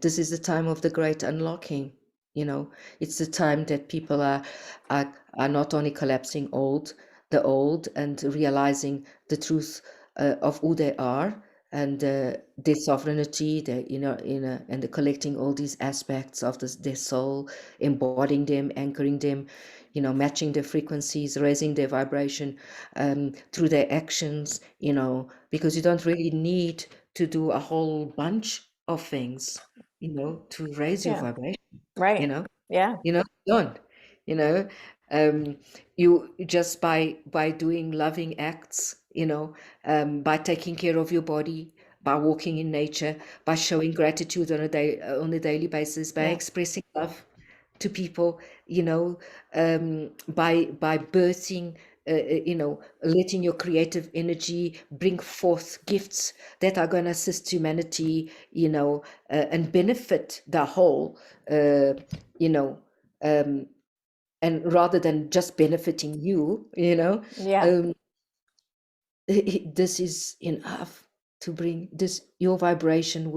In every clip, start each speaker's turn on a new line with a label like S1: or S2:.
S1: this is the time of the great unlocking. It's the time that people are not only collapsing the old and realizing the truth of who they are, and their sovereignty, and the collecting all these aspects of their soul, embodying them, anchoring them, matching their frequencies, raising their vibration through their actions, because you don't really need to do a whole bunch of things, to raise your
S2: Yeah.
S1: vibration,
S2: Right. Yeah.
S1: don't, you know, um, you just by doing loving acts, by taking care of your body, by walking in nature, by showing gratitude on a daily basis, by
S2: Yeah.
S1: expressing love to people, by birthing, letting your creative energy bring forth gifts that are going to assist humanity, and benefit the whole, you know, and rather than just benefiting you,
S2: Yeah.
S1: um, this is enough to bring this. Your vibration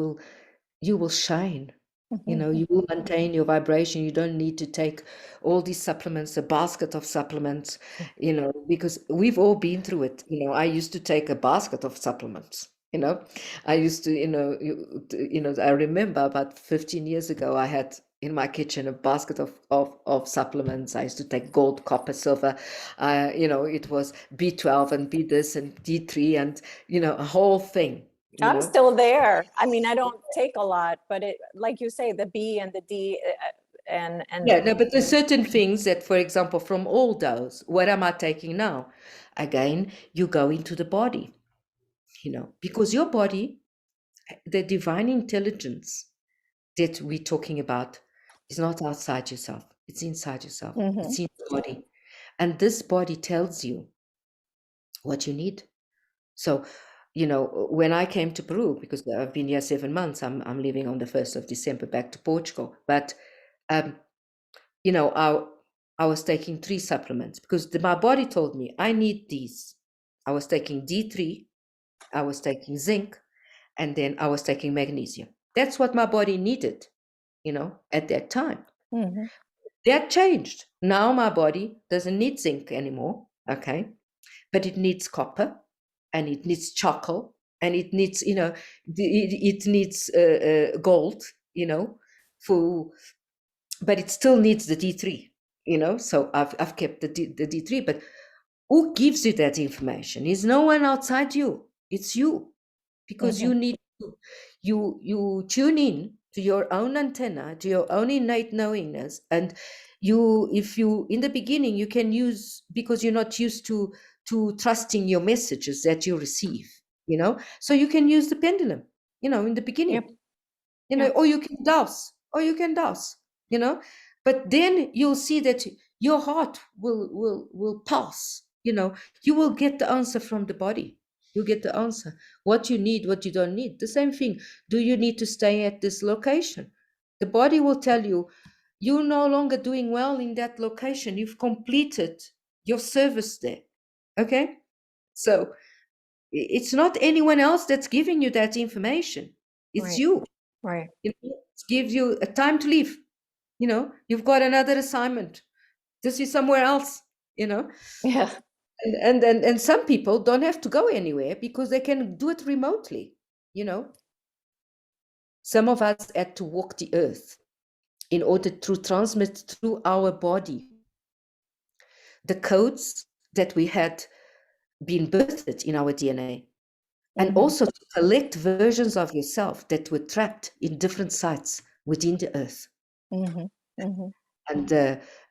S1: you will shine. You will maintain your vibration. You don't need to take all these supplements, a basket of supplements, because we've all been through it. I used to take a basket of supplements. I used to, I remember about 15 years ago, I had in my kitchen a basket of supplements. I used to take gold, copper, silver. It was B12 and B this and D3 and, a whole thing.
S2: I'm still there. I mean, I don't take a lot, but it, like you say, the B and the D, and
S1: Yeah, no, but there's certain things that, for example, from all those, what am I taking now? Again, you go into the body, because your body, the divine intelligence that we're talking about, is not outside yourself. It's inside yourself. It's in the body. And this body tells you what you need. So, when I came to Peru, because I've been here 7 months, I'm leaving on the 1st of December back to Portugal. But I was taking 3 supplements because my body told me I need these. I was taking D3, I was taking zinc, and then I was taking magnesium. That's what my body needed, at that time. That changed. Now my body doesn't need zinc anymore, okay? But it needs copper, and it needs charcoal, and it needs, it needs gold, for, but it still needs the D3, so I've kept the D3. But who gives you that information? Is no one outside you. It's you, because you need to, you tune in to your own antenna, to your own innate knowingness. And if you in the beginning, you can use, because you're not used to trusting your messages that you receive, so you can use the pendulum, in the beginning. Or you can dance, but then you'll see that your heart will pass. You will get the answer from the body. You get the answer, what you need, what you don't need. The same thing. Do you need to stay at this location? The body will tell you, you're no longer doing well in that location. You've completed your service there. Okay? So it's not anyone else that's giving you that information. It's you.
S2: Right.
S1: It gives you a time to leave. You've got another assignment. This is somewhere else.
S2: Yeah.
S1: And some people don't have to go anywhere because they can do it remotely. Some of us had to walk the earth in order to transmit through our body the codes that we had been birthed in our DNA, and also to collect versions of yourself that were trapped in different sites within the earth.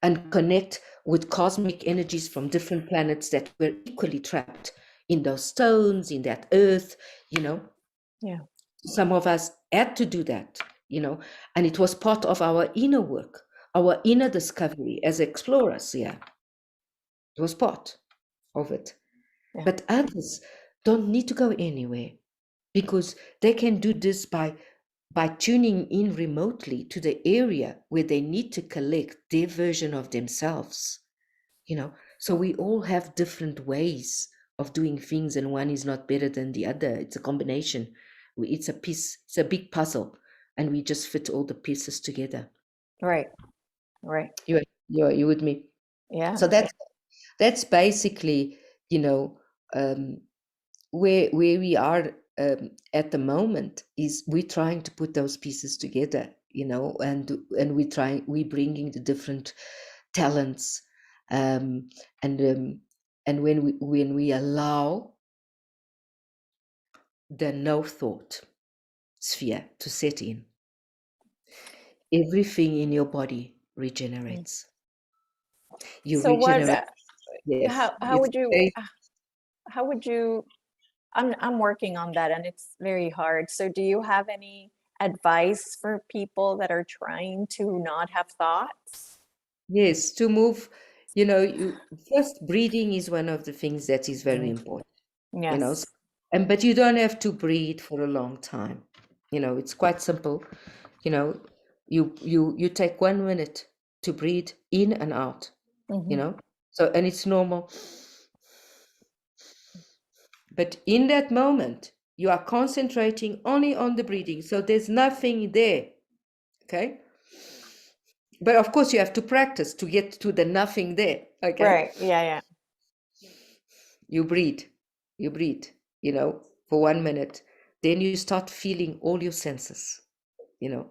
S1: And connect with cosmic energies from different planets that were equally trapped in those stones, in that earth.
S2: Yeah.
S1: Some of us had to do that, and it was part of our inner work, our inner discovery as explorers. Yeah, it was part of it.
S2: Yeah.
S1: But others don't need to go anywhere, because they can do this by tuning in remotely to the area where they need to collect their version of themselves. So we all have different ways of doing things, and one is not better than the other. It's a combination. It's a piece, it's a big puzzle. and we just fit all the pieces together.
S2: Right. Right.
S1: You with me?
S2: Yeah.
S1: So that's basically, you know, where we are at the moment is we're trying to put those pieces together, and we bringing the different talents, um, and when we allow the no thought sphere to set in, everything in your body
S2: Mm.
S1: regenerates. You
S2: So what,
S1: regenerate. Yes,
S2: how
S1: it's
S2: would you,
S1: very.
S2: how would you, I'm working on that and it's very hard. So do you have any advice for people that are trying to not have thoughts?
S1: Yes, to move, you first, breathing is one of the things that is very
S2: Mm.
S1: important, you know.
S2: Yes.
S1: But you don't have to breathe for a long time. It's quite simple. You know, you take 1 minute to breathe in and out, you
S2: Hmm.
S1: know. So, and it's normal. But in that moment, you are concentrating only on the breathing. So there's nothing there. Okay. But of course, you have to practice to get to the nothing there. Okay.
S2: Right. Yeah. Yeah.
S1: You breathe, you breathe, for 1 minute. Then you start feeling all your senses, you know,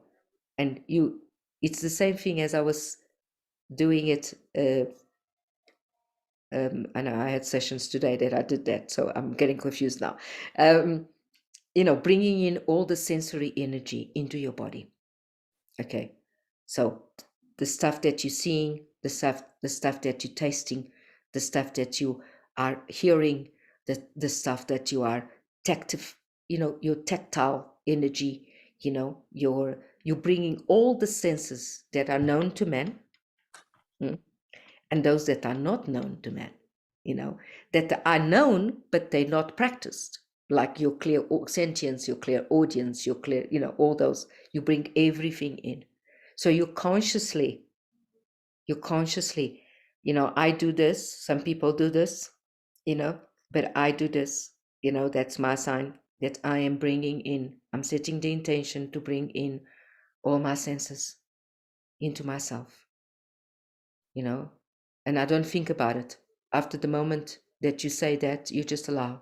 S1: and it's the same thing as I was doing it. And I had sessions today that I did that. So I'm getting confused now. Bringing in all the sensory energy into your body. Okay. So the stuff that you're seeing, the stuff that you're tasting, the stuff that you are hearing, the stuff that you are tactile, your tactile energy, you're bringing all the senses that are known to man, and those that are not known to man, that are known but they're not practiced, like your clear sentience, your clear audience, your clear, all those. You bring everything in. So you consciously, I do this, some people do this, but I do this, that's my sign that I am bringing in, I'm setting the intention to bring in all my senses into myself, you know, and I don't think about it. After the moment that you say that, you just allow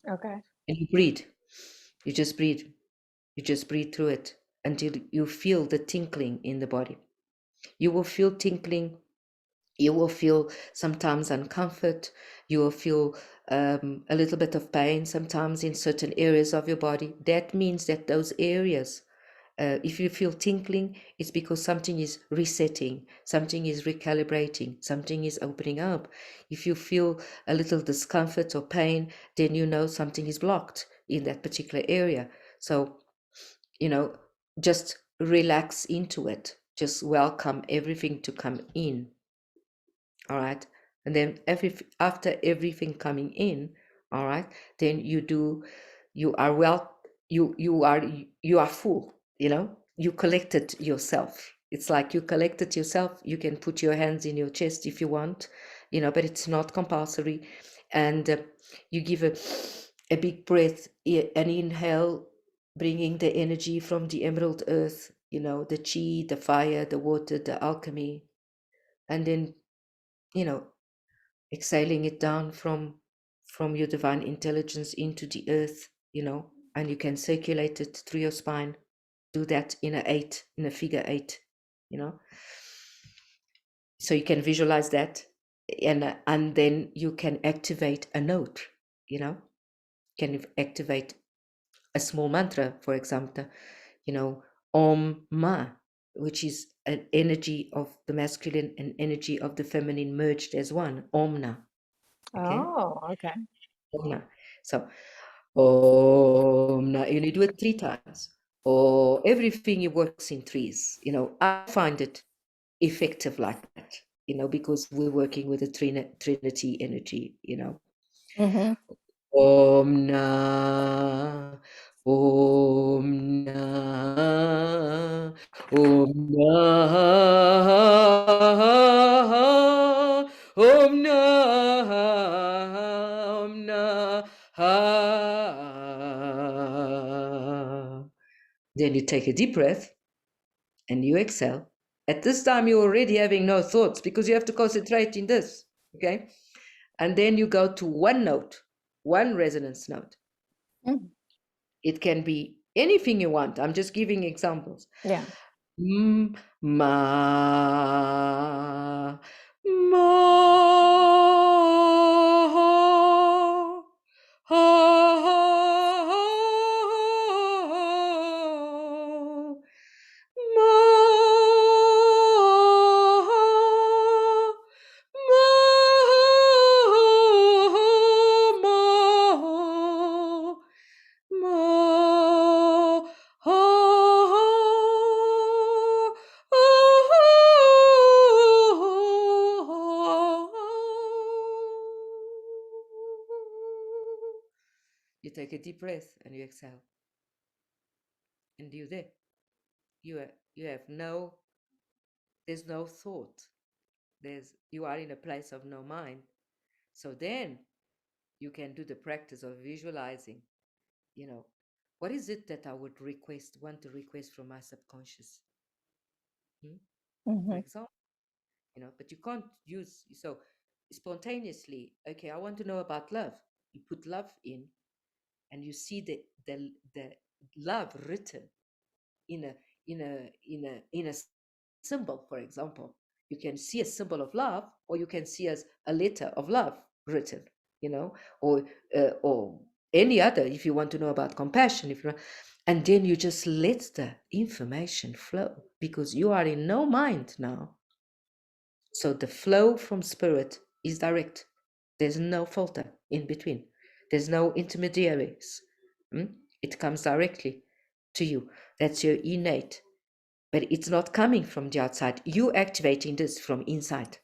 S2: Okay.
S1: and you breathe. You just breathe. You just breathe through it until you feel the tinkling in the body. You will feel tinkling. You will feel sometimes uncomfort. You will feel a little bit of pain sometimes in certain areas of your body. That means that those areas, if you feel tinkling, it's because something is resetting, something is recalibrating, something is opening up. If you feel a little discomfort or pain, then you know something is blocked in that particular area. So, just relax into it. Just welcome everything to come in. All right. And then after everything coming in, all right, then you are well, you are full, you collected yourself. It's like you collected yourself. You can put your hands in your chest if you want, but it's not compulsory. And you give a big breath, an inhale, bringing the energy from the emerald earth, the chi, the fire, the water, the alchemy. And then, you know exhaling it down from your divine intelligence into the earth, and you can circulate it through your spine. Do that in a figure eight, you know so you can visualize that, and then you can activate a note, can activate a small mantra, for example, om ma, which is an energy of the masculine and energy of the feminine merged as one, omna. Okay.
S2: Oh, okay.
S1: Omna. So, Om. Now you need to do it 3 times. Or everything works in threes. I find it effective like that. Because we're working with the Trinity energy.
S2: Hmm.
S1: Om na, Om na, Om na, Om na, Om na, ha. Then you take a deep breath and you exhale. At this time, you're already having no thoughts because you have to concentrate in this. Okay. And then you go to one note, one resonance note.
S2: Mm.
S1: It can be anything you want. I'm just giving examples.
S2: Yeah.
S1: Ma, ma, ha, ma, ma, ma, you take a deep breath and you exhale. And you're there. You have no, there's no thought. You are in a place of no mind. So then you can do the practice of visualizing, what is it that I would want to request from my subconscious? For
S2: Mm-hmm.
S1: example, but you can't use, so spontaneously, okay, I want to know about love. You put love in and you see the love written in a symbol, for example. You can see a symbol of love, or you can see as a letter of love written, or any other, if you want to know about compassion, and then you just let the information flow because you are in no mind now. So the flow from spirit is direct. There's no filter in between. There's no intermediaries. It comes directly to you. That's your innate. But it's not coming from the outside. You activating this from inside.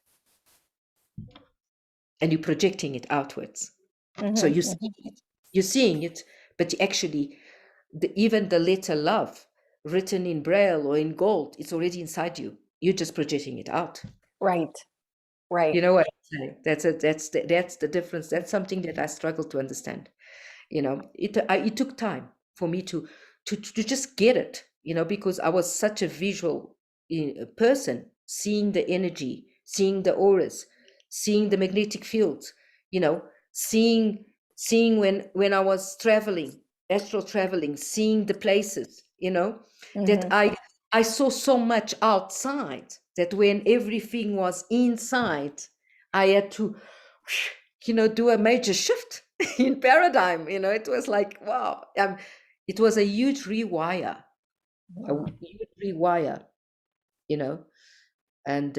S1: And you're projecting it outwards. So
S2: Mm-hmm. Mm-hmm.
S1: you're seeing it, but actually, even the letter love written in braille or in gold, it's already inside you. You're just projecting it out.
S2: Right. Right.
S1: You know what I'm saying? That's the difference. That's something that I struggle to understand. It took time for me to just get it. Because I was such a visual person, seeing the energy, seeing the auras, seeing the magnetic fields. Seeing when I was traveling, astral traveling, seeing the places. That
S2: Mm-hmm.
S1: I saw so much outside that when everything was inside, I had to, do a major shift in paradigm. It was like, wow. It was a huge rewire,
S2: Wow.
S1: you know, and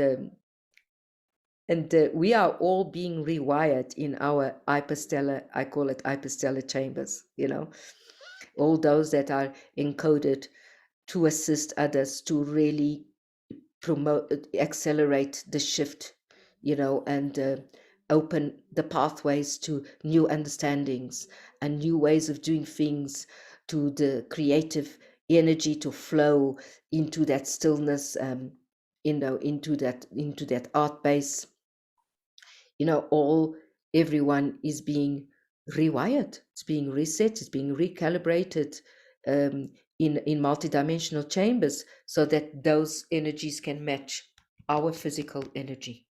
S1: we are all being rewired in our hyperstellar, I call it hyperstellar chambers, all those that are encoded to assist others to really promote, accelerate the shift, and open the pathways to new understandings and new ways of doing things, to the creative energy to flow into that stillness, into that art base. Everyone is being rewired, it's being reset, it's being recalibrated, um, in multidimensional chambers, so that those energies can match our physical energy,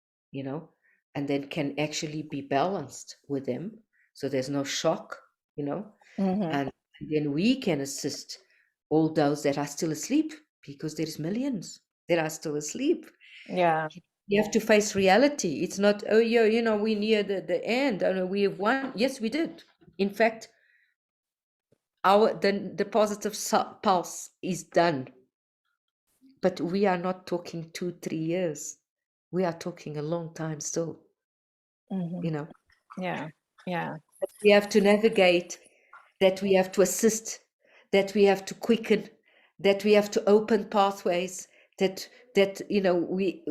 S1: and then can actually be balanced with them, so there's no shock,
S2: Mm-hmm.
S1: and then we can assist all those that are still asleep, because there's millions that are still asleep.
S2: Yeah.
S1: You have to face reality. It's not, oh yeah, we near the end. I know we have won. Yes, we did. In fact, the positive pulse is done. But we are not talking 2-3 years. We are talking a long time still.
S2: Mm-hmm. Yeah. Yeah.
S1: We have to navigate, that we have to assist, that we have to quicken, that we have to open pathways, that we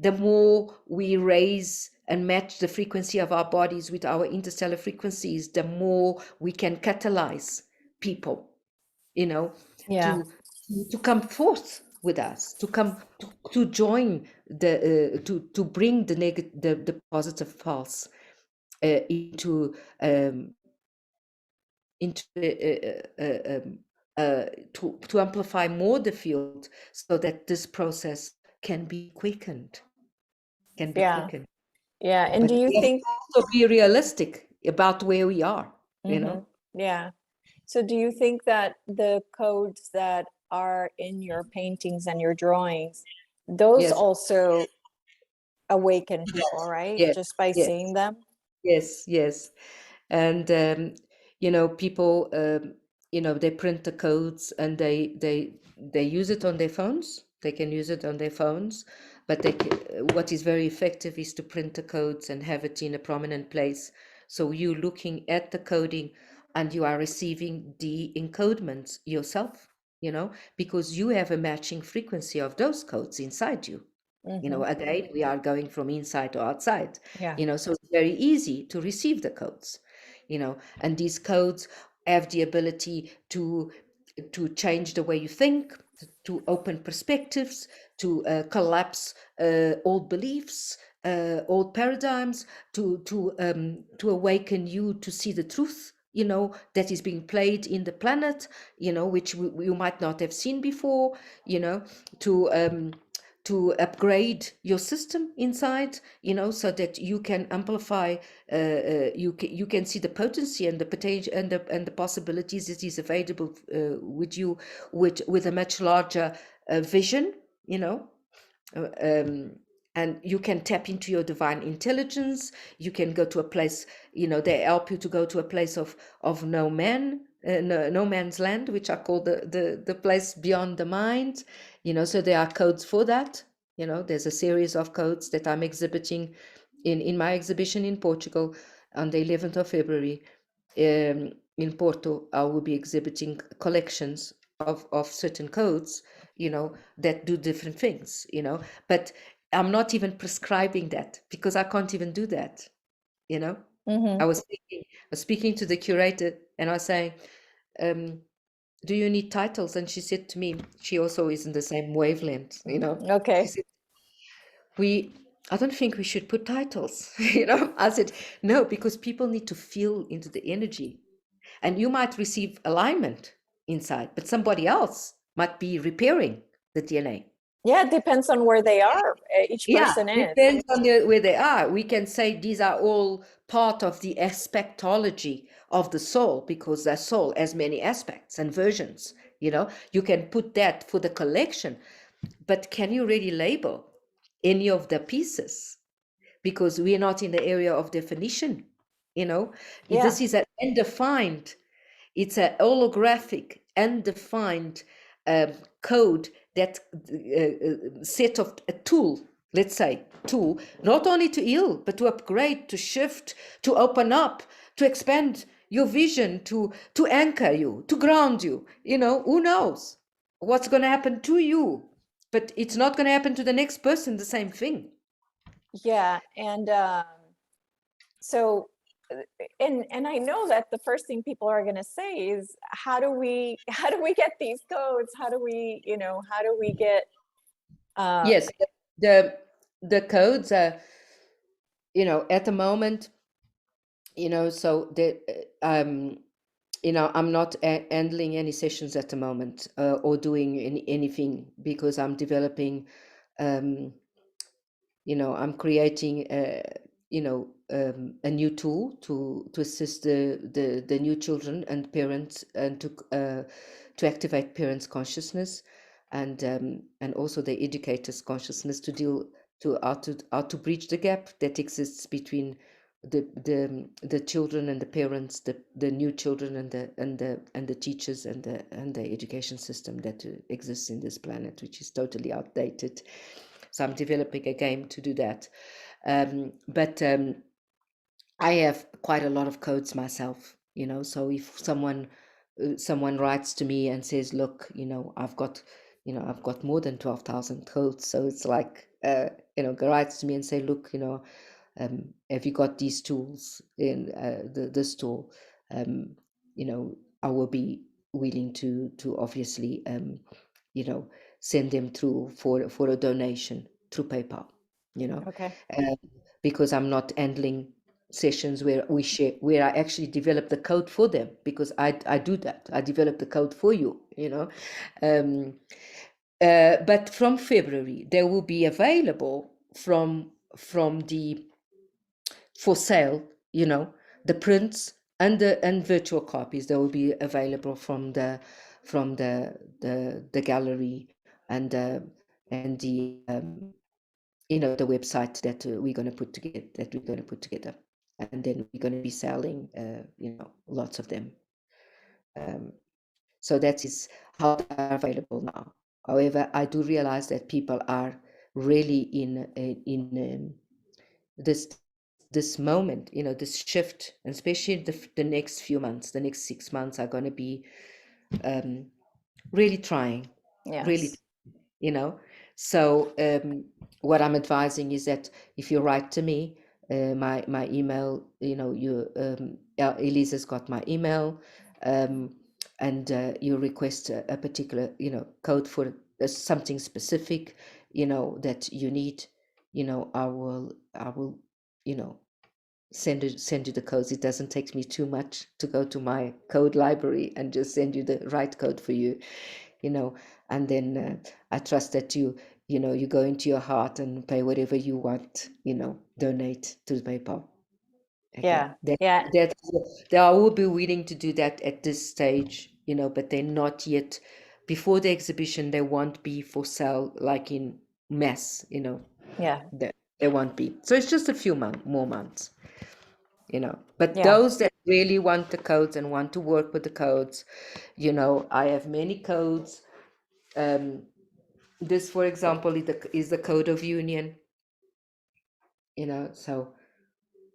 S1: the more we raise and match the frequency of our bodies with our interstellar frequencies, the more we can catalyze people,
S2: Yeah.
S1: to come forth with us, to come to join to bring the positive pulse into into to amplify more the field so that this process can be quickened, can be
S2: Yeah.
S1: quickened.
S2: Yeah. And
S1: But
S2: do you
S1: we have to
S2: think,
S1: also be realistic about where we are, you
S2: hmm
S1: know?
S2: yeah. So do you think that the codes that are in your paintings and your drawings, those
S1: Yes,
S2: also awaken people,
S1: yes,
S2: right?
S1: yes,
S2: Just by
S1: yes,
S2: seeing them?
S1: yes, yes. And you know, people, you know, they print the codes and they use it on their phones. They can use it on their phones, but what is very effective is to print the codes and have it in a prominent place. So you looking at the coding and you are receiving the encodements yourself, you know, because you have a matching frequency of those codes inside you. You
S2: Hmm
S1: know, again, we are going from inside to outside,
S2: Yeah.
S1: you know, so it's very easy to receive the codes, you know, and these codes have the ability to change the way you think, to open perspectives, to collapse old beliefs, old paradigms, to awaken you to see the truth, you know, that is being played in the planet, you know, which you might not have seen before, you know, to upgrade your system inside, you know, so that you can amplify, you can see the potency and the potential and the possibilities that is available with you, with a much larger vision, you know. Uh, um, and you can tap into your divine intelligence. You can go to a place, you know, they help you to go to a place of no man's land, which are called the place beyond the mind, you know. So there are codes for that, you know. There's a series of codes that I'm exhibiting in my exhibition in Portugal on the 11th of February. In Porto, I will be exhibiting collections of certain codes, you know, that do different things, you know. But I'm not even prescribing that because I can't even do that, you know.
S2: hmm
S1: I was speaking to the curator and I was saying, um, do you need titles? And she said to me, she also is in the same wavelength, you know. She
S2: Okay.
S1: said, I don't think we should put titles, you know. I said, no, because people need to feel into the energy. And you might receive alignment inside, but somebody else might be repairing the DNA.
S2: Yeah, it depends on where they are. Each
S1: Yeah,
S2: person is.
S1: depends on where they are. We can say these are all part of the aspectology of the soul because the soul has many aspects and versions. You know, you can put that for the collection, but can you really label any of the pieces? Because we are not in the area of definition. You know,
S2: Yeah.
S1: this is an undefined. It's a holographic, undefined um, code that set of a tool, let's say, tool, not only to heal, but to upgrade, to shift, to open up, to expand your vision, to anchor you, to ground you. You know, who knows what's going to happen to you? But it's not going to happen to the next person, the same thing.
S2: Yeah. And so and I know that the first thing people are going to say is how do we get these codes? How do we, how do we get uh
S1: Yes, the the codes are, you know, at the moment, you know, so the you know, I'm not handling any sessions at the moment, or doing anything because I'm developing, um, you know, I'm creating, you know, a new tool to assist the new children and parents, and to activate parents' consciousness, and also the educators' consciousness to deal to how to bridge the gap that exists between the children and the parents, the new children and the teachers and the education system that exists in this planet, which is totally outdated. So I'm developing a game to do that. But I have quite a lot of codes myself, you know. So if someone writes to me and says, "Look, I've got more than 12,000 codes," so it's like, writes to me and say, "Look, have you got these tools in this tool?" Um, I will be willing to obviously, you know, send them through for a donation through PayPal, you know,
S2: okay.
S1: uh, because I'm not handling. sessions where we share, where I actually develop the code for them, because I do that. I develop the code for you, you know. But from February, they will be available from the for sale, you know, the prints and virtual copies. They will be available from the gallery and the website that we're going to put together, and then we're going to be selling lots of them. So that is how they are available now. However, I do realize that people are really in this moment, this shift, and especially the next few months, the next 6 months are going to be really trying, really,
S2: Yes.
S1: So what I'm advising is that if you write to me, my email, Elisa's got my email, and you request a particular, code for something specific, that you need, I will, send you the codes. It doesn't take me too much to go to my code library and just send you the right code for you, and then I trust that you go into your heart and pay whatever you want, donate to the PayPal. Okay.
S2: Yeah.
S1: I will be willing to do that at this stage, but they're not yet. Before the exhibition, they won't be for sale like in mass,
S2: Yeah.
S1: they won't be. So it's just a few more months, But
S2: Yeah.
S1: those that really want the codes and want to work with the codes, I have many codes. This, for example, is the code of union, so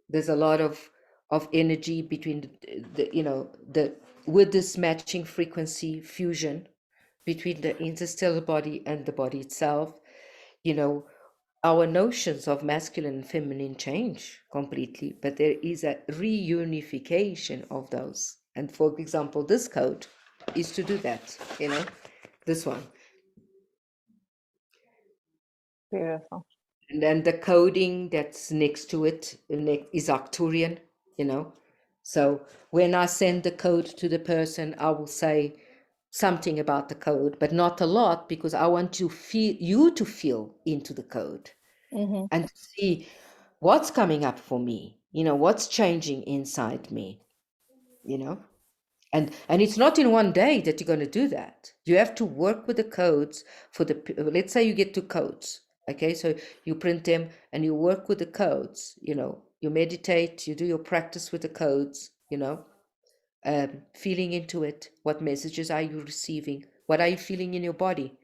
S1: there's a lot of energy between the with this matching frequency fusion between the interstellar body and the body itself. Our notions of masculine and feminine change completely, but there is a reunification of those. And for example, this code is to do that, this one.
S2: Beautiful.
S1: And then the coding that's next to it is Arcturian, So when I send the code to the person, I will say something about the code, but not a lot, because I want you to feel into the code and to see what's coming up for me, what's changing inside me, and it's not in one day that you're going to do that. You have to work with the codes let's say you get 2 codes. Okay, so you print them and you work with the codes, you meditate, you do your practice with the codes, feeling into it. What messages are you receiving? What are you feeling in your body?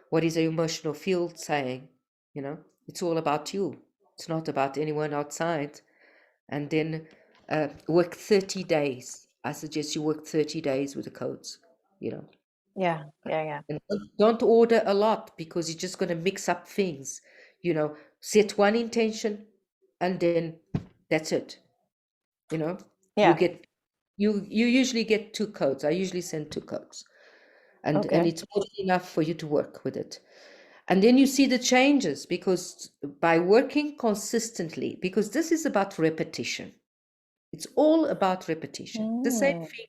S1: What is the emotional field saying? It's all about you. It's not about anyone outside. And then work 30 days. I suggest you work 30 days with the codes,
S2: Yeah.
S1: And don't order a lot, because you're just going to mix up things. Set one intention and then that's it. You
S2: Yeah.
S1: get you usually get 2 codes. I usually send 2 codes. And
S2: Okay.
S1: it's more than enough for you to work with it. And then you see the changes, because by working consistently, because this is about repetition. It's all about repetition. The same thing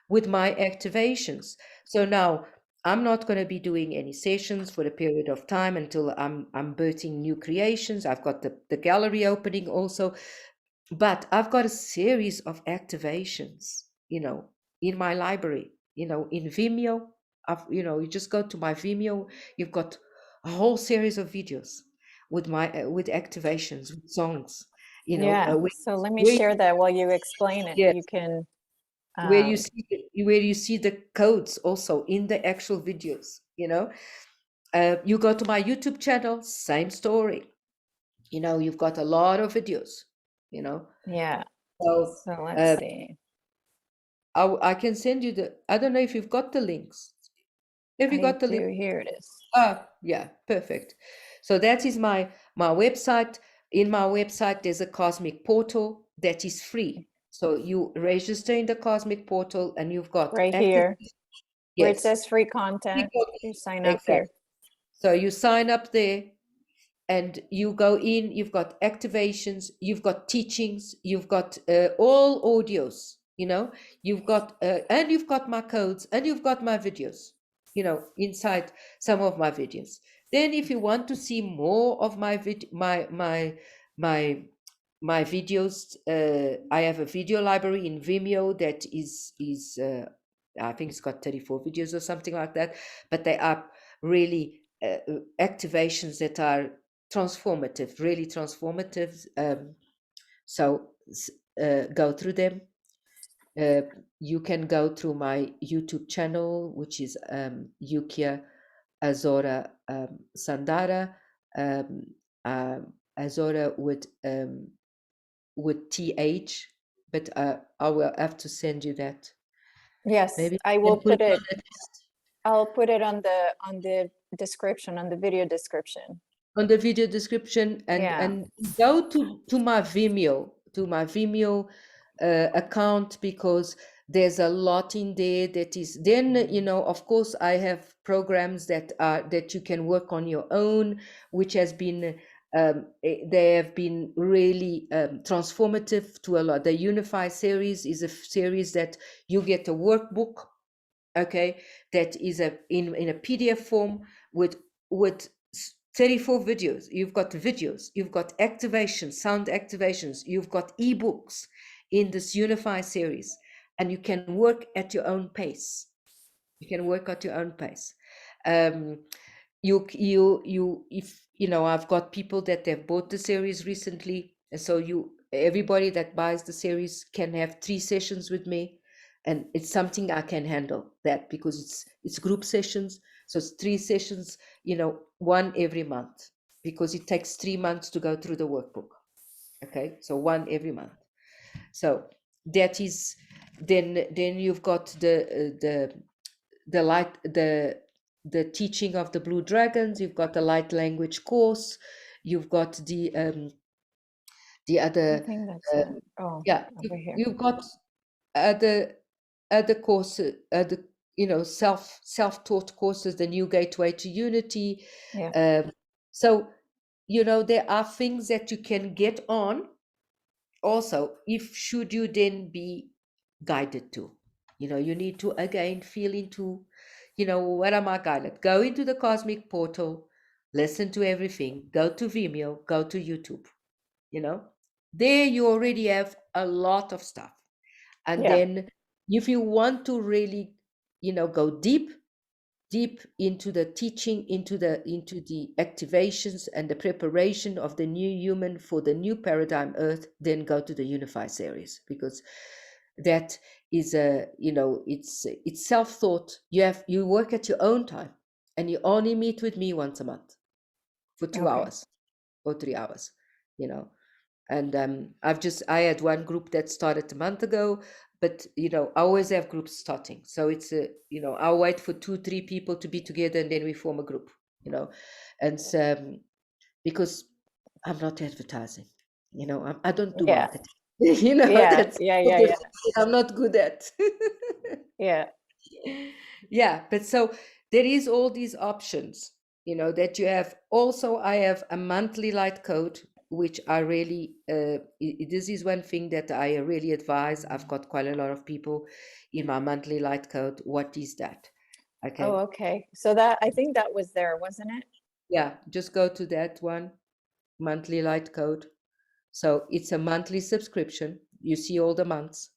S1: with my activations. So now I'm not going to be doing any sessions for a period of time until I'm birthing new creations. I've got the gallery opening also, but I've got a series of activations, in my library, in Vimeo. You just go to my Vimeo, you've got a whole series of videos with my with activations, with songs,
S2: Yeah.
S1: with,
S2: So let me
S1: where,
S2: share that while you explain it.
S1: yes,
S2: You can,
S1: where you
S2: um,
S1: see the codes also in the actual videos. You go to my YouTube channel, same story. You've got a lot of videos.
S2: yeah.
S1: So
S2: So let's see.
S1: I can send you I don't know if you've got the links. Have you
S2: I
S1: got the link?
S2: do. Here it is.
S1: Yeah, perfect. So that is my website. In my website, there's a cosmic portal that is free. So you register in the cosmic portal and you've got
S2: Right
S1: active.
S2: here where it
S1: Yes.
S2: says free content. You sign up
S1: Exactly.
S2: here.
S1: So you sign up there and you go in, you've got activations, you've got teachings, you've got all audios, you've got and you've got my codes, and you've got my videos, inside some of my videos. Then if you want to see more of my my videos, I have a video library in Vimeo that is I think it's got 34 videos or something like that, but they are really activations that are transformative, really transformative. So go through them. You can go through my YouTube channel, which is YUKIA Azora Sandara, um, Azora with TH, but I will have to send you that.
S2: Yes,
S1: Maybe
S2: I
S1: you
S2: will
S1: can put
S2: put
S1: it
S2: it.
S1: on the list.
S2: I'll put it on the description, on the video description.
S1: On the video description, and
S2: Yeah.
S1: go to my Vimeo account, because there's a lot in there that is, then of course I have programs that you can work on your own, which has been they have been really transformative to a lot. The Unify series is a series that you get a workbook, okay, that is in a PDF form with 34 videos. You've got videos, you've got activations, sound activations, you've got ebooks in this Unify series, and you can work at your own pace. You can work at your own pace. If I've got people that have bought the series recently, and so everybody that buys the series can have 3 sessions with me, and it's something I can handle, that, because it's group sessions, so it's 3 sessions, one every month, because it takes 3 months to go through the workbook. Okay, so one every month. So that is, then you've got the light, the teaching of the blue dragons. You've got the light language course. You've got the
S2: I
S1: other
S2: think that's it. Oh,
S1: yeah,
S2: over here.
S1: you've got other courses, other self-taught courses, the new gateway to unity.
S2: Yeah.
S1: So there are things that you can get on also, if should you then be guided to. You need to again feel into, what am I guided? Go into the cosmic portal, listen to everything, go to Vimeo, go to YouTube. There you already have a lot of stuff. And
S2: Yeah.
S1: then if you want to really, go deep into the teaching, into the activations and the preparation of the new human for the new paradigm Earth, then go to the Unify series, because that is it's self-thought. You work at your own time, and you only meet with me once a month for 2
S2: Okay.
S1: hours or 3 hours, and I had one group that started a month ago, but I always have groups starting, so it's I'll wait for 2-3 people to be together, and then we form a group, and because I'm not advertising, I don't do
S2: Yeah.
S1: marketing.
S2: Yeah.
S1: That's
S2: Yeah.
S1: the
S2: Yeah. Yeah.
S1: thing I'm not good at.
S2: Yeah.
S1: Yeah, but so there is all these options, that you have. Also, I have a monthly light code, which I really, this is one thing that I really advise. I've got quite a lot of people in my monthly light code. What is that?
S2: Oh,
S1: Okay.
S2: okay. So that, I think that was there, wasn't it?
S1: Yeah, just go to that one, monthly light code. So it's a monthly subscription. You see all the months.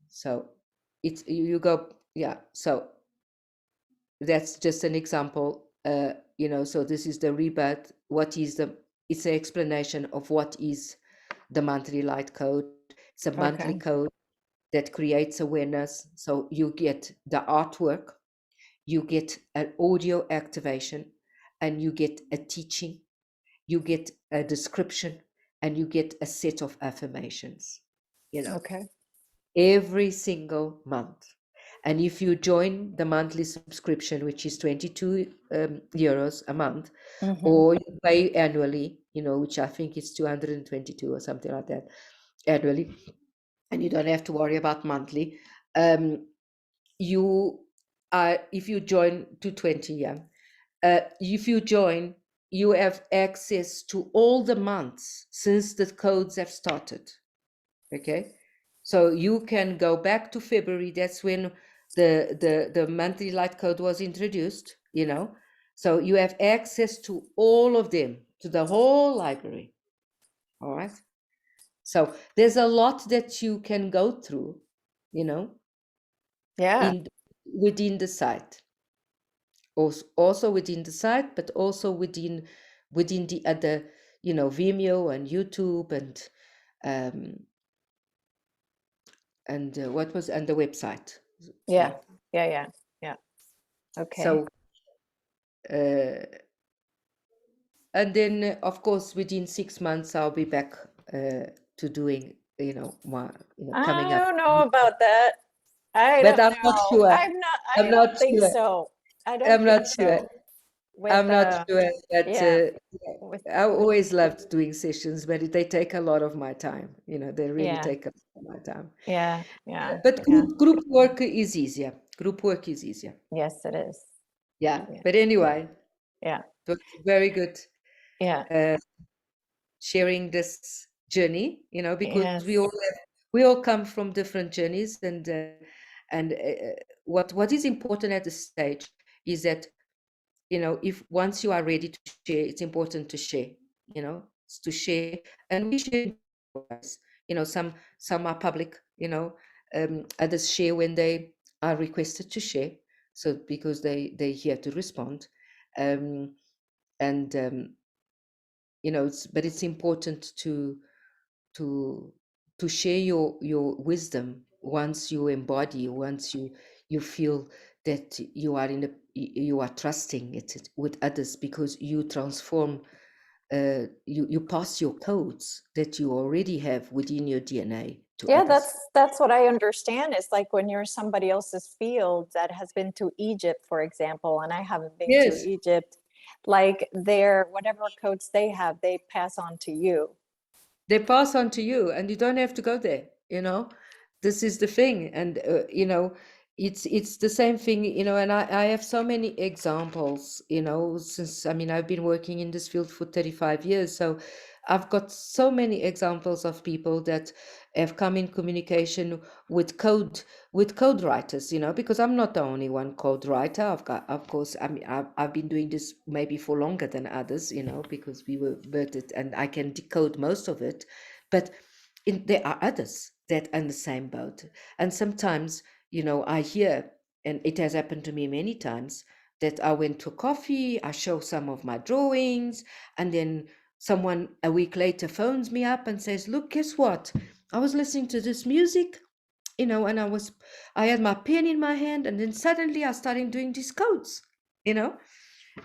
S1: So you go, yeah. So that's just an example. So this is the rebirth. It's an explanation of what is the monthly light code. It's a monthly
S2: Okay.
S1: code that creates awareness. So you get the artwork, you get an audio activation, and you get a teaching, you get a description, and you get a set of affirmations,
S2: Okay.
S1: every single month. And if you join the monthly subscription, which is 22 euros a month,
S2: Mm-hmm.
S1: or you pay annually, which I think is 222 or something like that annually, and you don't have to worry about monthly. You if you join to 20, yeah, if you join, you have access to all the months since the codes have started. Okay, so you can go back to February. That's when the monthly light code was introduced. So you have access to all of them, to the whole library. All right. So there's a lot that you can go through,
S2: Yeah.
S1: within the site. Also within the site, but also within the other, Vimeo and YouTube um, and what was and the website.
S2: Yeah. Yeah. Okay.
S1: So, and then of course within 6 months I'll be back to doing, more, coming
S2: I
S1: up.
S2: don't know about that. I
S1: But
S2: don't
S1: I'm not
S2: know.
S1: sure.
S2: I
S1: I'm not
S2: don't think
S1: sure.
S2: so. I don't
S1: I'm
S2: think
S1: not sure.
S2: so. With
S1: I'm not sure that
S2: yeah, with
S1: I always loved doing sessions, but they take a lot of my time. They really
S2: yeah,
S1: take a lot of my time.
S2: yeah,
S1: But
S2: yeah.
S1: group work is easier. Group work is easier.
S2: Yes, it is.
S1: Yeah.
S2: Yeah,
S1: But anyway,
S2: yeah,
S1: it was very good
S2: yeah.
S1: uh, sharing this journey. Because
S2: Yes.
S1: we all come from different journeys, and what is important at this stage is that, if once you are ready to share, it's important to share. It's to share, and we share in ways. Some are public. Others share when they are requested to share, so because they're here to respond. Um, and but it's important to to share your wisdom once you embody, once you feel that you are trusting it with others, because you transform, you pass your codes that you already have within your DNA to
S2: Yeah,
S1: others.
S2: that's what I understand. It's like when you're somebody else's field that has been to Egypt, for example, and I haven't been to
S1: Yes,
S2: Egypt, like their whatever codes they have, they pass on to you.
S1: they pass on to you, and you don't have to go there. This is the thing. And it's the same thing. And I have so many examples, since, I've been working in this field for 35 years. So I've got so many examples of people that have come in communication with code writers, because I'm not the only one code writer. I've got, of course, I've been doing this maybe for longer than others, because we were birthed, and I can decode most of it. But there are others that are in the same boat. And sometimes, I hear, and it has happened to me many times, that I went to coffee, I show some of my drawings, and then someone a week later phones me up and says, "Look, guess what? I was listening to this music, and I had my pen in my hand, and then suddenly I started doing these codes, you know,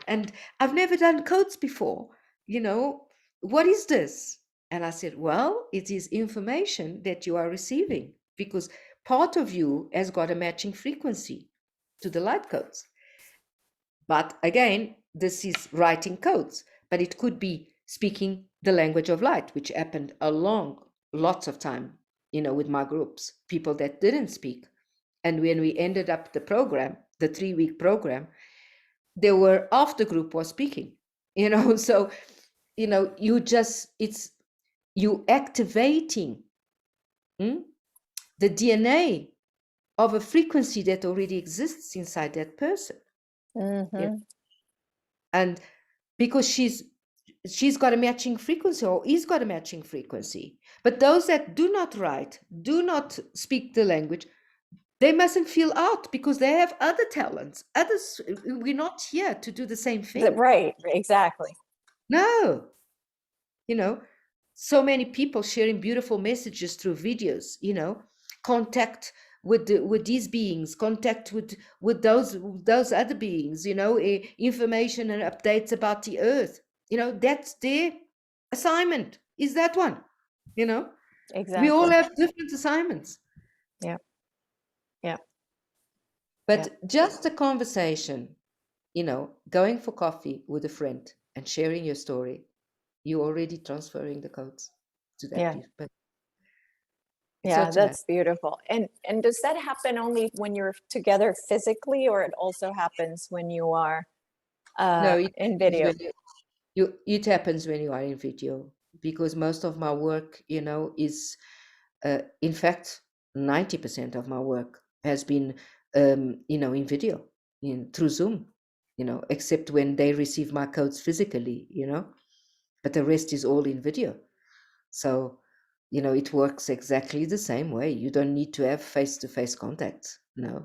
S1: and I've never done codes before. You know, what is this?" And I said, "Well, it is information that you are receiving, because part of you has got a matching frequency to the light codes. But again, this is writing codes, but it could be speaking the language of light, which happened along lots of time, with my groups, people that didn't speak. And when we ended up the program, the 3-week program, they were half the group was speaking, so, you activating the DNA of a frequency that already exists inside that person.
S2: Mm-hmm.
S1: And because she's got a matching frequency, or he's got a matching frequency. But those that do not write, do not speak the language, they mustn't feel out, because they have other talents. Others, we're not here to do the same thing.
S2: Right, exactly.
S1: No, so many people sharing beautiful messages through videos, contact with these beings, contact with those other beings, information and updates about the earth. That's their assignment, is that one. We all
S2: Exactly.
S1: have different assignments.
S2: Yeah. Yeah. Yeah.
S1: But just a conversation, going for coffee with a friend and sharing your story, you're already transferring the codes to that
S2: Yeah.
S1: people. It's
S2: Yeah,
S1: automatic.
S2: that's beautiful. And does that happen only when you're together physically, or it also happens when you are
S1: No, it
S2: in
S1: happens
S2: video.
S1: when it happens when you are in video, because most of my work, is in fact 90% of my work has been in video, in through Zoom, except when they receive my codes physically, but the rest is all in video. So, it works exactly the same way. You don't need to have face-to-face contact. No,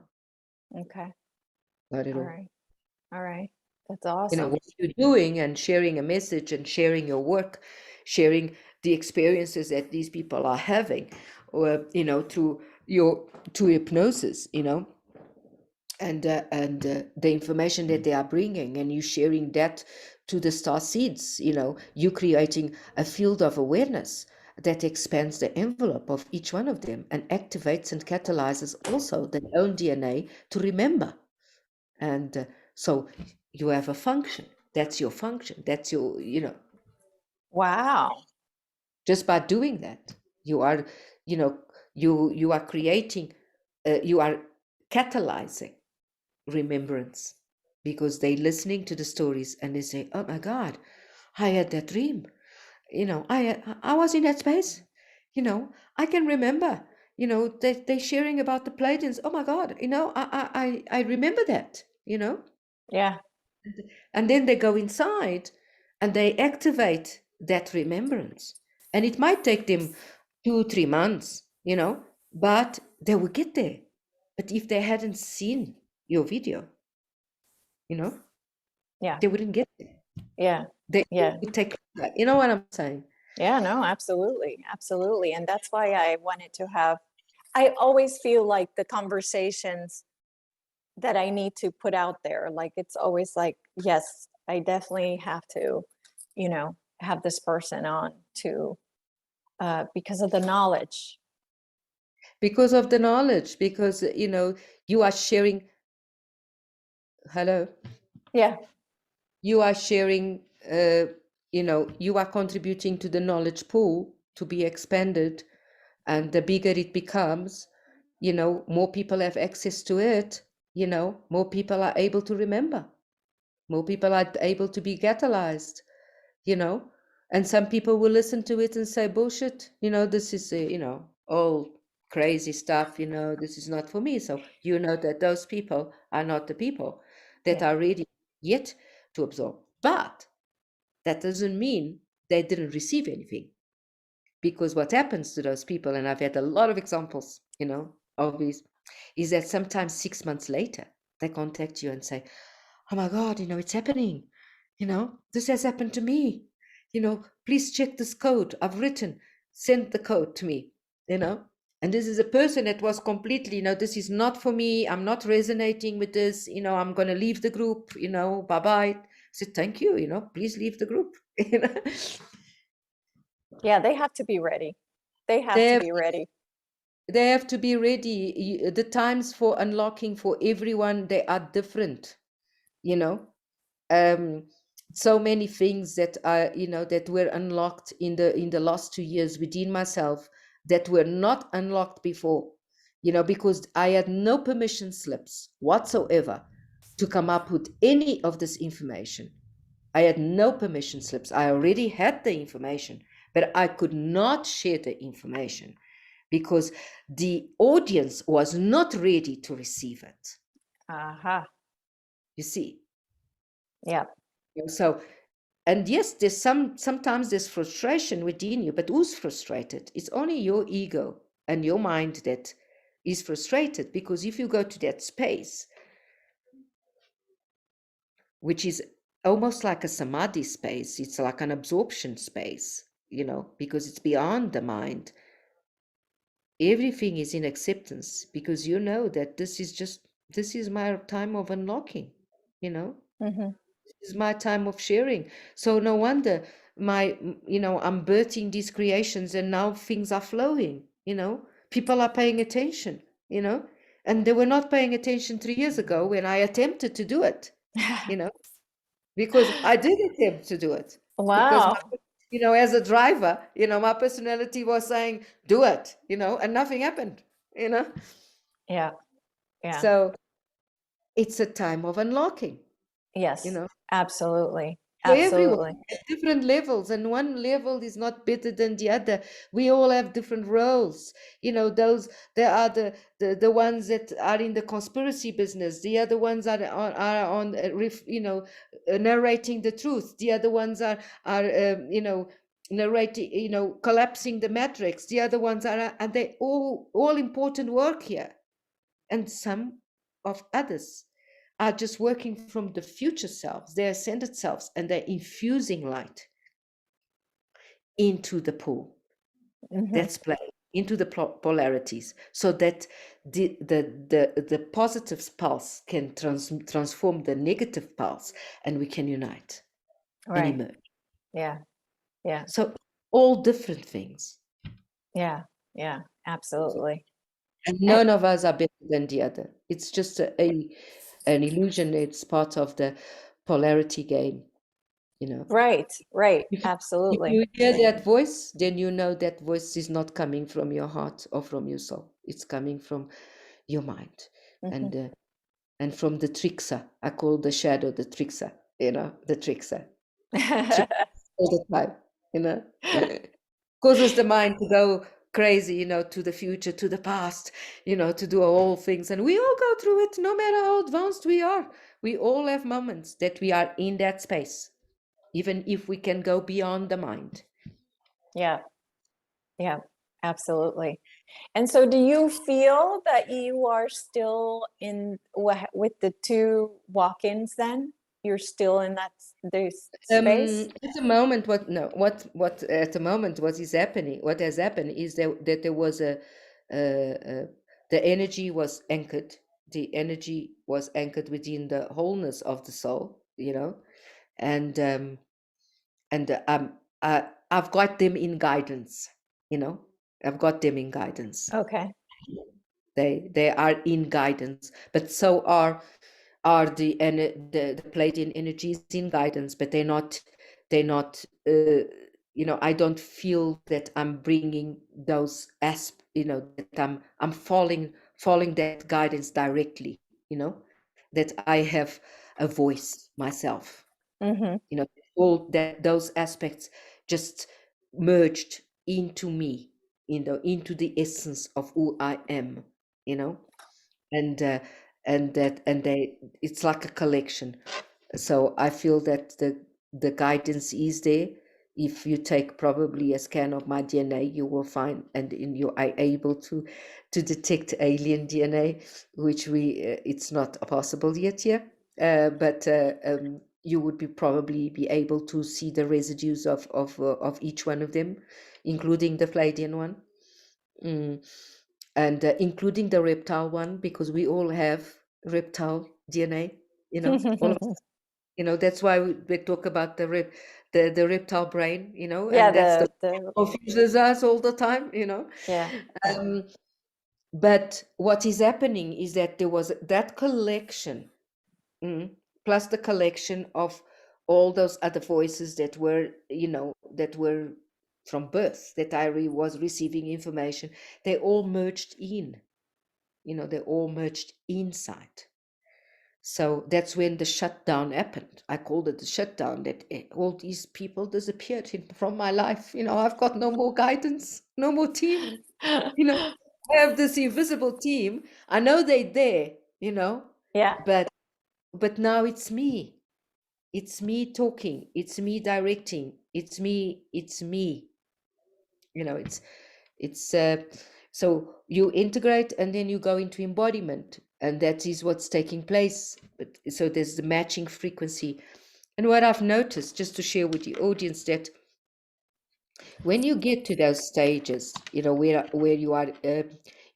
S2: Okay.
S1: not at
S2: All
S1: all.
S2: right. All right. That's awesome.
S1: What you're doing and sharing a message and sharing your work, sharing the experiences that these people are having, or, through hypnosis, and the information that they are bringing, and you sharing that to the star seeds, you creating a field of awareness that expands the envelope of each one of them and activates and catalyzes also their own DNA to remember. And so you have a function. That's your function. That's your,
S2: Wow.
S1: just by doing that, you are, you are creating, you are catalyzing remembrance, because they listening to the stories and they say, oh my God, I had that dream. I was in that space. I can remember, they sharing about the Pleiadians. Oh my God, I remember that,
S2: Yeah.
S1: and then they go inside and they activate that remembrance. And it might take them 2 3 months, but they will get there. But if they hadn't seen your video, you know,
S2: Yeah.
S1: they wouldn't get there.
S2: Yeah.
S1: They
S2: Yeah.
S1: would take that. You know what I'm saying?
S2: Yeah. No, absolutely. Absolutely. And that's why I wanted to have, I always feel like the conversations that I need to put out there, like it's always like, yes, I definitely have to, have this person on to, because of the knowledge.
S1: Because of the knowledge, because, you are sharing, hello,
S2: Yeah.
S1: you are sharing, you are contributing to the knowledge pool to be expanded. And the bigger it becomes, more people have access to it, more people are able to remember, more people are able to be catalyzed, you know and some people will listen to it and say, bullshit, this is all crazy stuff, this is not for me. So that those people are not the people that
S2: Yeah.
S1: are ready yet to absorb. But that doesn't mean they didn't receive anything, because what happens to those people, and I've had a lot of examples, of these, is that sometimes 6 months later they contact you and say, oh my God, it's happening. This has happened to me. Please check this code I've written. Send the code to me, And this is a person that was completely, this is not for me. I'm not resonating with this. I'm going to leave the group, bye-bye. I said, thank you, please leave the group.
S2: Yeah. They have to be ready. They have
S1: They
S2: to
S1: have,
S2: be ready.
S1: they have to be ready. The times for unlocking for everyone, they are different, you know. um so many things that are that were unlocked in the last 2 years within myself, that were not unlocked before, because I had no permission slips whatsoever to come up with any of this information. I had no permission slips. I already had the information, but I could not share the information because the audience was not ready to receive it.
S2: Uh-huh.
S1: You see.
S2: Yeah.
S1: So, and yes, there's sometimes there's frustration within you, but who's frustrated? It's only your ego and your mind that is frustrated, because if you go to that space, which is almost like a samadhi space, it's like an absorption space, because it's beyond the mind. Everything is in acceptance, because that this is my time of unlocking,
S2: Mm-hmm.
S1: This is my time of sharing. So no wonder I'm birthing these creations, and now things are flowing, people are paying attention, and they were not paying attention 3 years ago when I attempted to do it, you know, because I did attempt to do it, because
S2: Wow.
S1: as a driver, my personality was saying, do it, and nothing happened, you know.
S2: Yeah. Yeah.
S1: So it's a time of unlocking.
S2: Yes,
S1: you know.
S2: absolutely.
S1: So everyone
S2: Absolutely.
S1: at different levels, and one level is not better than the other. We all have different roles. You know, those there are the ones that are in the conspiracy business. The other ones are on narrating the truth. The other ones are narrating, collapsing the matrix. The other ones and they all important work here, and some of others are just working from the future selves, their ascended selves, and they're infusing light into the pool.
S2: Hmm.
S1: That's play into the polarities, so that the positive pulse can transform the negative pulse, and we can unite and
S2: Right.
S1: emerge.
S2: Yeah. Yeah.
S1: So all different things,
S2: Yeah. Yeah. Absolutely.
S1: and
S2: And
S1: none of us are better than the other. It's just an illusion. It's part of the polarity game, you know.
S2: right. Right.
S1: If
S2: Absolutely.
S1: you hear that voice, then you know that voice is not coming from your heart or from your soul. It's coming from your mind,
S2: Hmm.
S1: and uh, and from the trickster. I call the shadow the trickster. The trickster, trick all the time. You know, causes the mind to go crazy. To the future, to the past. To do all things, and we all go through it. No matter how advanced we are, we all have moments that we are in that space, even if we can go beyond the mind.
S2: Yeah. Yeah. Absolutely. And so do you feel that you are still with the two walk-ins then? You're still in this space?
S1: At the moment, what at the moment, what has happened is that there was the energy was anchored. The energy was anchored within the wholeness of the soul, and I've got them in guidance, you know. I've got them in guidance.
S2: Okay.
S1: They are in guidance, but so are the Pleiadian energies in guidance, but they're not I don't feel that I'm bringing those that I'm following that guidance directly, that I have a voice myself,
S2: Mm-hmm.
S1: all that those aspects just merged into me, into the essence of who I am, you know and it's like a collection. So I feel that the guidance is there. If you take probably a scan of my DNA, you will find, and you are able to detect alien DNA, which it's not possible yet here, but you would probably be able to see the residues of each one of them, including the Pleiadian one. Mm. And including the reptile one, because we all have reptile DNA, all of us. That's why we talk about the reptile brain,
S2: Yeah,
S1: and that's the
S2: the
S1: confuses us all the time,
S2: yeah, yeah.
S1: um, but what is happening is that there was that collection, mm, plus the collection of all those other voices that were from birth, that I was receiving information. They all merged in, they all merged inside. So that's when the shutdown happened. I called it the shutdown, that all these people disappeared from my life. I've got no more guidance, no more team. I have this invisible team. I know they're there,
S2: Yeah.
S1: but now it's me. It's me talking. It's me directing. It's me. It's me. It's so you integrate, and then you go into embodiment, and that is what's taking place. But so there's the matching frequency. And what I've noticed, just to share with the audience, that when you get to those stages, where you are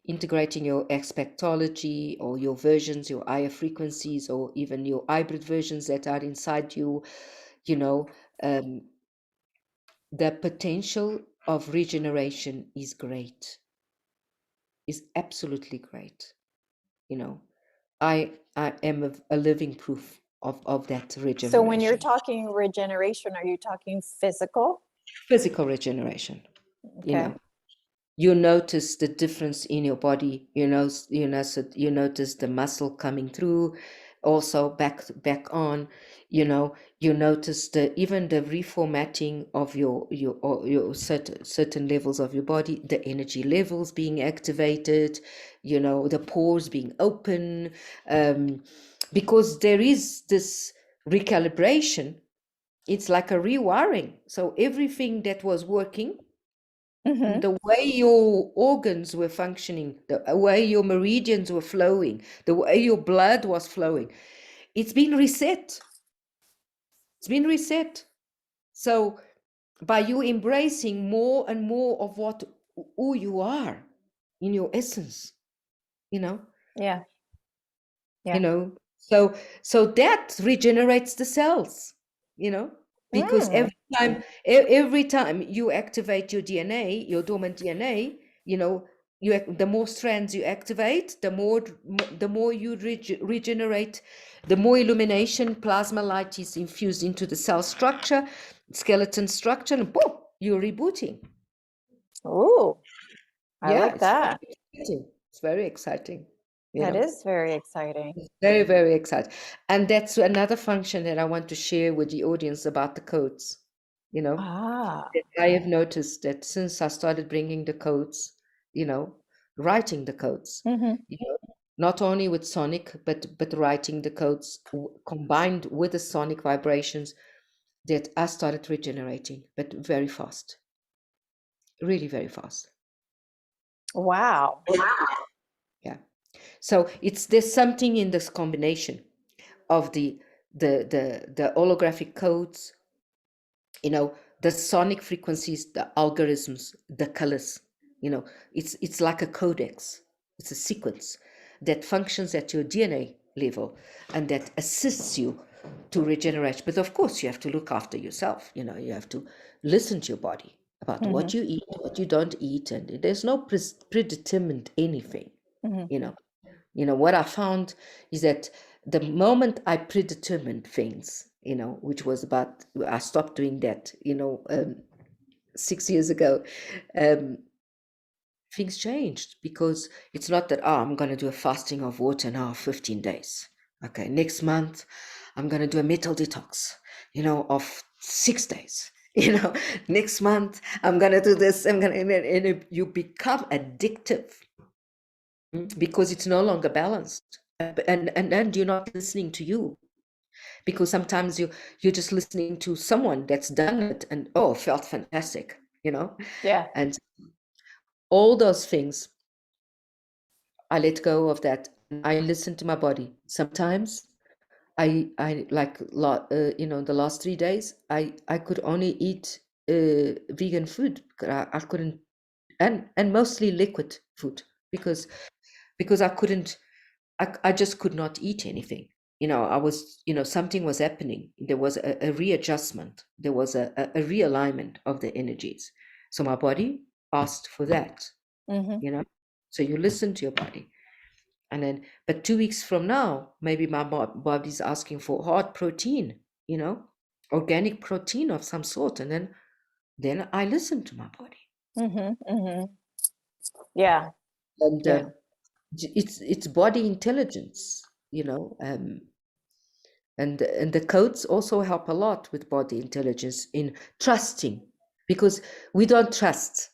S1: integrating your expectology, or your versions, your higher frequencies, or even your hybrid versions that are inside you, you know um, the potential of regeneration is great, is absolutely great. I am a living proof of that
S2: So when you're
S1: regeneration.
S2: talking regeneration, are you talking physical?
S1: Physical regeneration. you
S2: Okay.
S1: know you notice the difference in your body, so you notice the muscle coming through, also back on, you know, you notice even the reformatting of your certain levels of your body, the energy levels being activated, you know, the pores being open, because there is this recalibration. It's like a rewiring. So everything that was working,
S2: Mm-hmm.
S1: the way your organs were functioning, the way your meridians were flowing, the way your blood was flowing, it's been reset. It's been reset. So by you embracing more and more of who you are in your essence, you know,
S2: Yeah.
S1: you
S2: Yeah.
S1: know, so that regenerates the cells, you know, because
S2: Mm.
S1: every time you activate your DNA, your dormant DNA, you know, the more strands you activate, the more you regenerate, the more illumination, plasma light is infused into the cell structure, skeleton structure, and boom, you're rebooting.
S2: Ooh, I
S1: Yeah,
S2: like
S1: it's very
S2: that.
S1: exciting. It's very exciting, you
S2: That
S1: know.
S2: is very exciting.
S1: Very, very excited. And that's another function that I want to share with the audience about the codes. You know,
S2: Ah.
S1: I have noticed that since I started bringing the codes, you know, writing the codes,
S2: Mm-hmm.
S1: you know, not only with sonic, but writing the codes combined with the sonic vibrations, that I started regenerating, but very fast, really very fast.
S2: Wow.
S1: Yeah. So there's something in this combination of the holographic codes, you know, the sonic frequencies, the algorithms, the colors, you know, it's like a codex. It's a sequence that functions at your DNA level and that assists you to regenerate. But of course, you have to look after yourself. You know, you have to listen to your body about
S2: Mm-hmm.
S1: what you eat, what you don't eat, and there's no predetermined anything.
S2: Mm-hmm.
S1: You know, what I found is that the moment I predetermined things, you know, which was about, I stopped doing that, 6 years ago, um, things changed, because it's not that, I'm going to do a fasting of water now, 15 days. Okay, next month, I'm going to do a metal detox, of 6 days. Next month, I'm going to do this. And you become addictive, because it's no longer balanced. And you're not listening to you, because sometimes you're just listening to someone that's done it and, oh, felt fantastic,
S2: Yeah.
S1: and all those things. I let go of that. I listen to my body. Sometimes I like the last 3 days I could only eat vegan food. I couldn't, and mostly liquid food, because I couldn't. I just could not eat anything. I was, something was happening. There was a readjustment. There was a realignment of the energies. So my body asked for that,
S2: Mm-hmm.
S1: So you listen to your body. And then, but 2 weeks from now, maybe my body's asking for hard protein, organic protein of some sort. And then I listen to my body.
S2: Mm-hmm. Mm-hmm. Yeah.
S1: And
S2: Yeah.
S1: it's body intelligence, and the codes also help a lot with body intelligence in trusting, because we don't trust.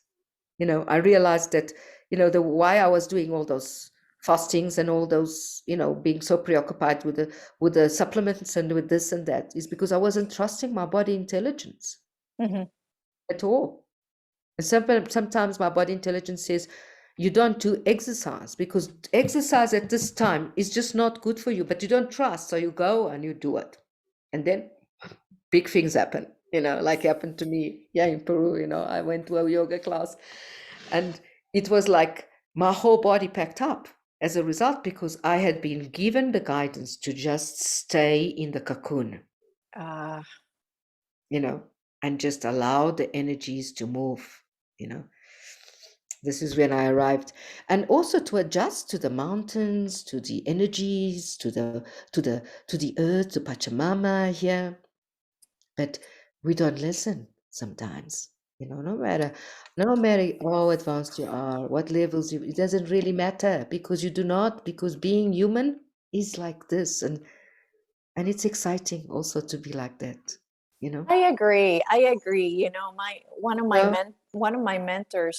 S1: I realized that, the why I was doing all those fastings and all those, being so preoccupied with the supplements and with this and that, is because I wasn't trusting my body intelligence
S2: Mm-hmm.
S1: at all. And sometimes my body intelligence says, you don't do exercise, because exercise at this time is just not good for you, but you don't trust, so you go and you do it. And then big things happen, like happened to me, yeah, in Peru. I went to a yoga class, and it was like my whole body packed up as a result, because I had been given the guidance to just stay in the cocoon,
S2: Uh,
S1: you know, and just allow the energies to move, you know. This is when I arrived, and also to adjust to the mountains, to the energies, to the earth, to Pachamama here. But we don't listen sometimes. No matter how advanced you are, what it doesn't really matter, because you do not, because being human is like this. And And it's exciting also to be like that, you know?
S2: I agree. I agree. You know,
S1: No?
S2: one of my mentors,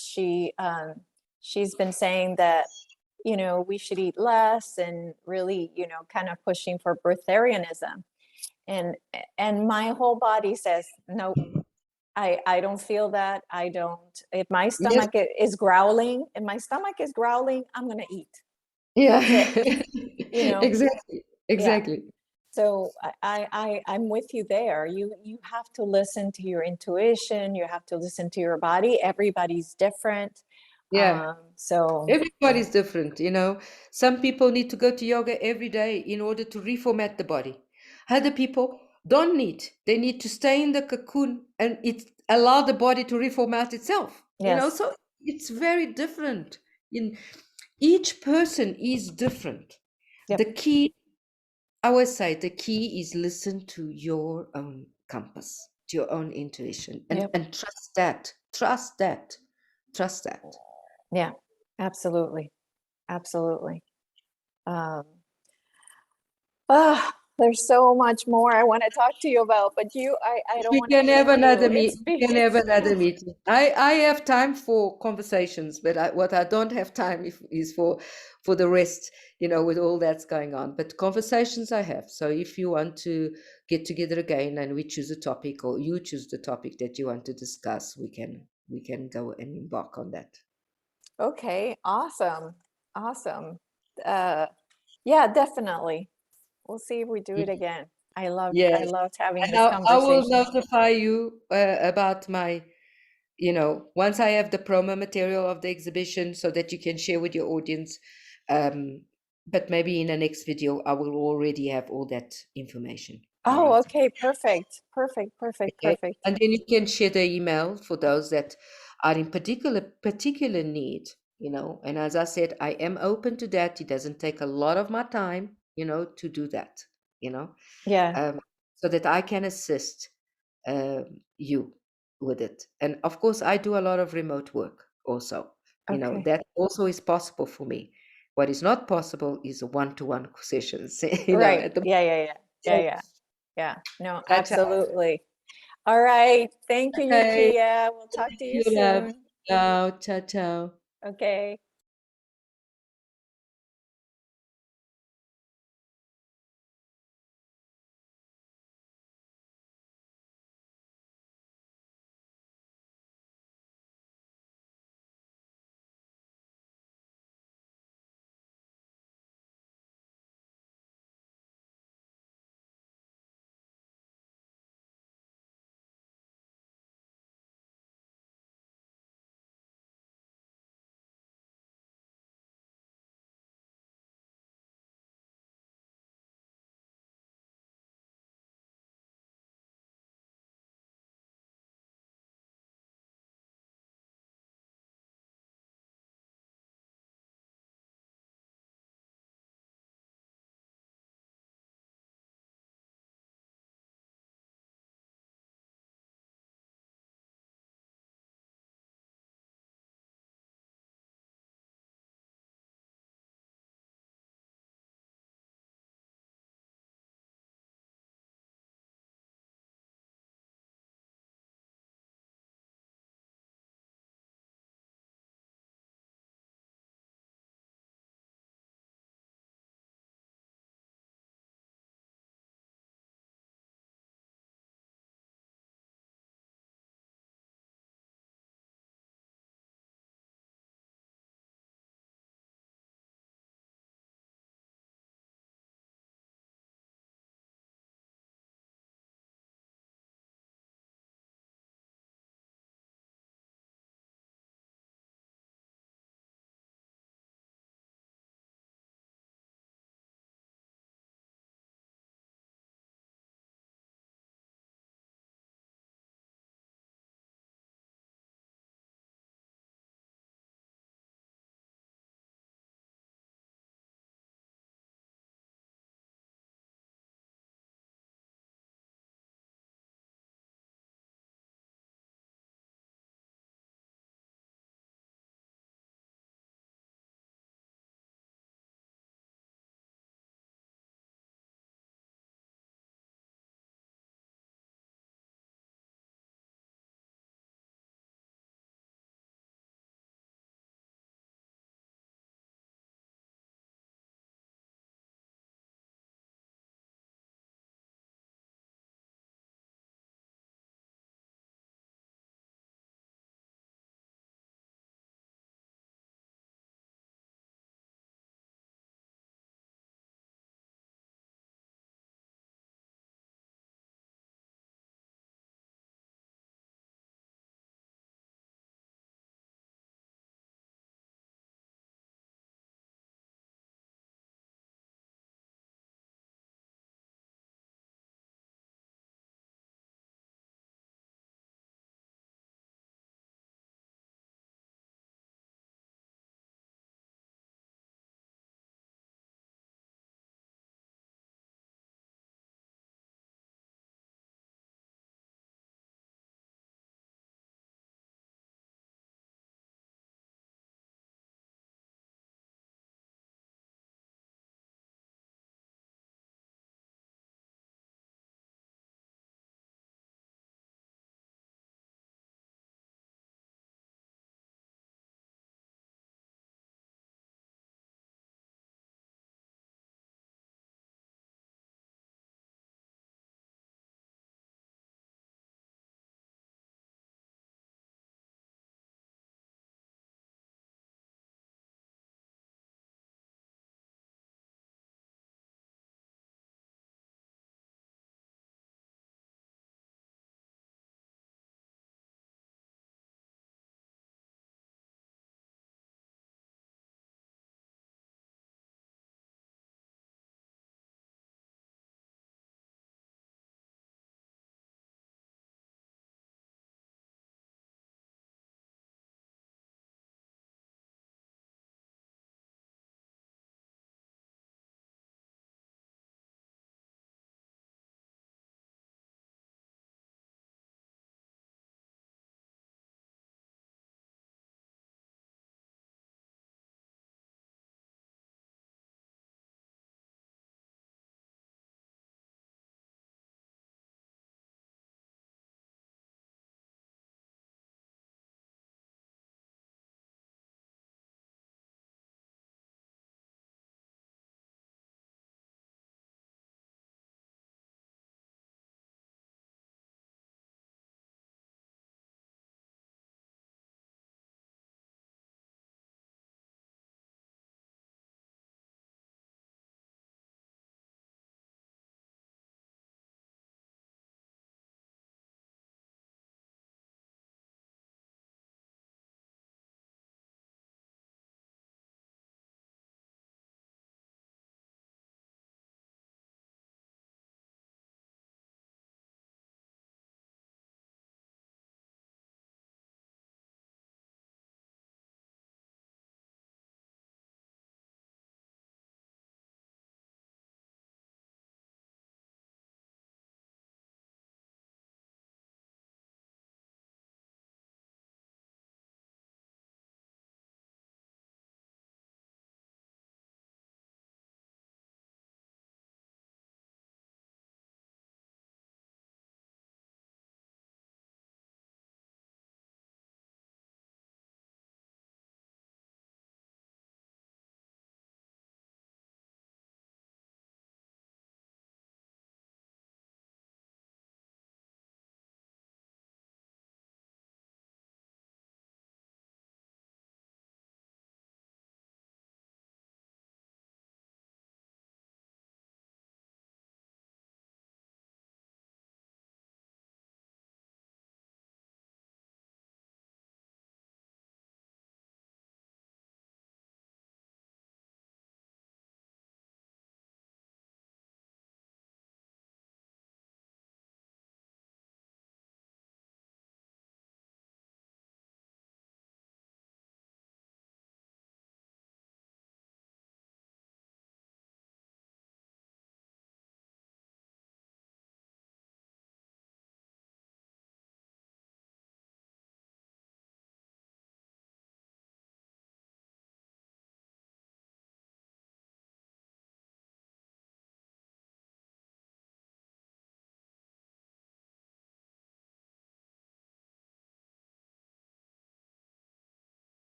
S2: she's been saying that, you know, we should eat less and really, you know, kind of pushing for breatharianism. And my whole body says, nope, I don't feel that. I don't. If my
S1: Yes.
S2: stomach is growling, if my stomach is growling, I'm gonna eat.
S1: Yeah.
S2: That's it. You know,
S1: Exactly.
S2: yeah.
S1: Exactly.
S2: So I'm with you there. You have to listen to your intuition. You have to listen to your body. Everybody's different.
S1: Yeah.
S2: So
S1: Everybody's different, you know. Some people need to go to yoga every day in order to reformat the body. Other people don't need. They need to stay in the cocoon and it allow the body to reformat itself. You know,
S2: yes,
S1: so it's very different. In each person is different.
S2: yep,
S1: The key, I always say, the key is listen to your own compass, to your own intuition,
S2: yep,
S1: and trust that. Trust that. Trust that.
S2: yeah, absolutely, absolutely. Um, there's so much more I want to talk to you about, but I don't
S1: We
S2: want to
S1: can have
S2: keep you.
S1: another meet. We can have another meeting. I have time for conversations, but what I don't have time is for the rest. You know, with all that's going on. But conversations I have. So if you want to get together again and we choose a topic, or you choose the topic that you want to discuss, we can go and embark on that.
S2: Okay, awesome, awesome. Uh, yeah, definitely. We'll see if we do it again. I
S1: Yes,
S2: loved having
S1: and
S2: this
S1: I will
S2: conversation.
S1: notify you about my, once I have the promo material of the exhibition so that you can share with your audience. Um, but maybe in the next video, I will already have all that information in
S2: Oh,
S1: writing.
S2: okay, perfect, perfect, perfect,
S1: Okay,
S2: perfect.
S1: and then you can share the email for those that are in particular need. And as I said, I am open to that. It doesn't take a lot of my time, to do that. You know,
S2: Yeah,
S1: um, so that I can assist you with it. And of course, I do a lot of remote work also.
S2: okay.
S1: That also is possible for me. What is not possible is one-to-one sessions,
S2: Right.
S1: at the
S2: Yeah, yeah, yeah. Yeah,
S1: so,
S2: yeah. Yeah. No,
S1: ciao, ciao.
S2: absolutely. All right. Thank you,
S1: Okay,
S2: Yukia. We'll talk
S1: thank
S2: to you
S1: you, love.
S2: soon.
S1: Ciao, ciao, ciao.
S2: Okay.